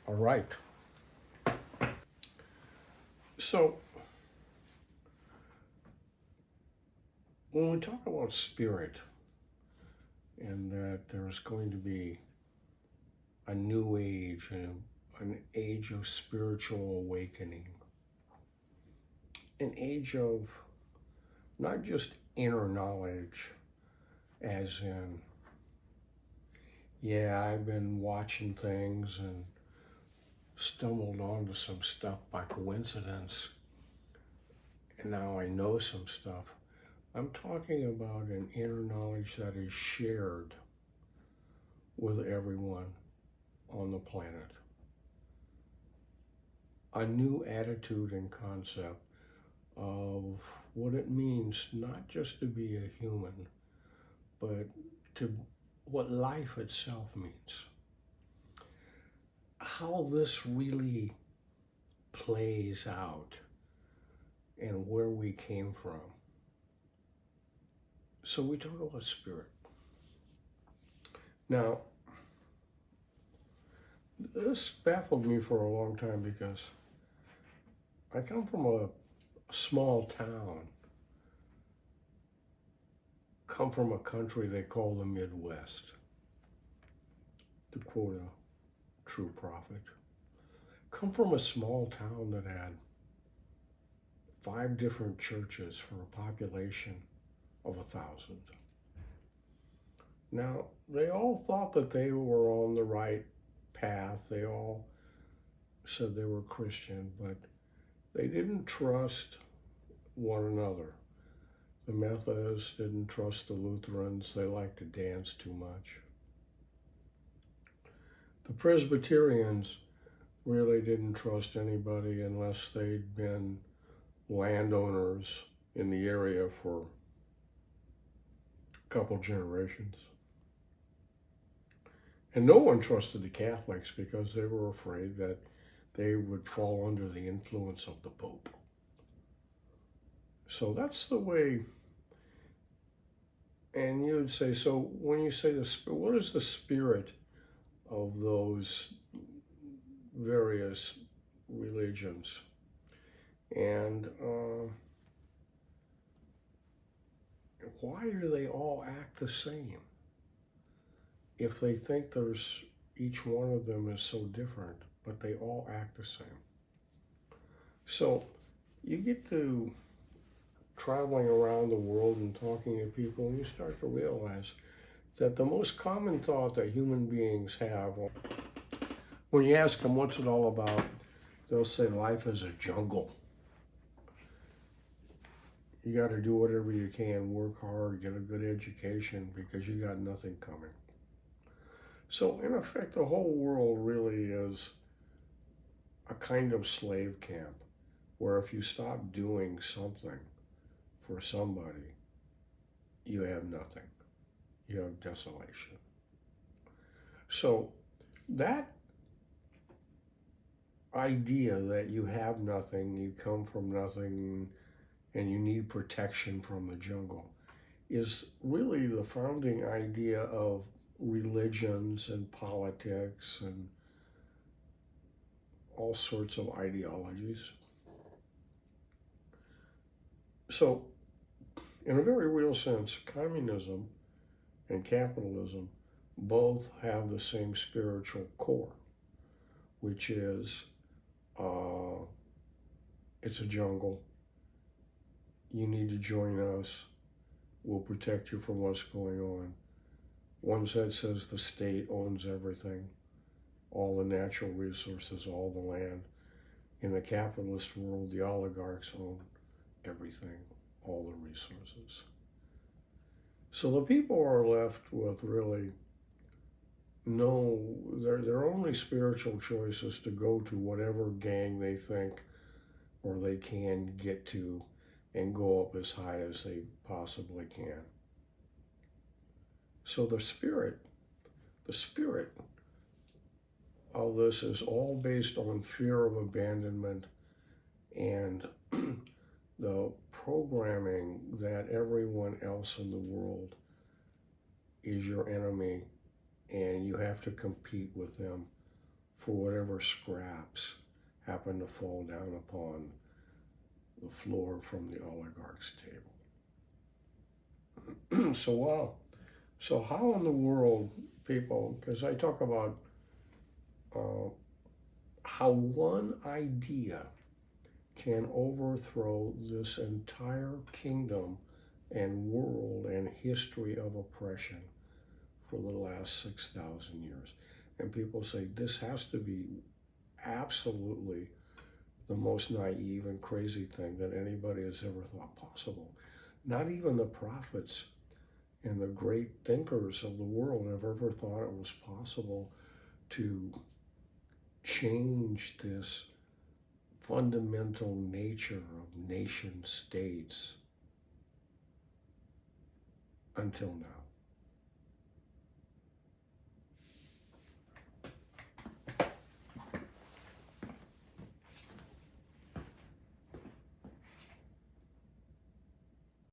All right. So, when we talk about spirit and that there's going to be a new age and an age of spiritual awakening, an age of not just inner knowledge, as in, yeah, I've been watching things and stumbled onto some stuff by coincidence, and now I know some stuff. I'm talking about an inner knowledge that is shared with everyone on the planet. A new attitude and concept of what it means not just to be a human, but to what life itself means. How this really plays out and where we came from. So we talk about spirit. Now, this baffled me for a long time because I come from a small town, come from a country they call the Midwest, to quote a true prophet. Come from a small town that had 5 different churches for a population of 1,000. Now, they all thought that they were on the right path. They all said they were Christian, but they didn't trust one another. The Methodists didn't trust the Lutherans. They liked to dance too much. The Presbyterians really didn't trust anybody unless they'd been landowners in the area for a couple generations. And no one trusted the Catholics because they were afraid that they would fall under the influence of the Pope. So that's the way. And you would say, so when you say the spirit, what is the spirit of those various religions? And why do they all act the same? If they think each one of them is so different, but they all act the same. So you get to traveling around the world and talking to people, and you start to realize that the most common thought that human beings have, when you ask them what's it all about, they'll say life is a jungle. You got to do whatever you can, work hard, get a good education, because you got nothing coming. So in effect, the whole world really is a kind of slave camp, where if you stop doing something for somebody, you have nothing. You have desolation. So that idea that you have nothing, you come from nothing, and you need protection from the jungle is really the founding idea of religions and politics and all sorts of ideologies. So, in a very real sense, communism and capitalism both have the same spiritual core, which is it's a jungle. You need to join us. We'll protect you from what's going on. One side says the state owns everything, all the natural resources, all the land. In the capitalist world, the oligarchs own everything, all the resources. So the people are left with really their only spiritual choice is to go to whatever gang they think or they can get to and go up as high as they possibly can. So the spirit of this is all based on fear of abandonment and the programming that everyone else in the world is your enemy and you have to compete with them for whatever scraps happen to fall down upon the floor from the oligarch's table. So, wow. So how in the world, people, because I talk about how one idea can overthrow this entire kingdom and world and history of oppression for the last 6,000 years. And people say this has to be absolutely the most naive and crazy thing that anybody has ever thought possible. Not even the prophets and the great thinkers of the world have ever thought it was possible to change this fundamental nature of nation states until now.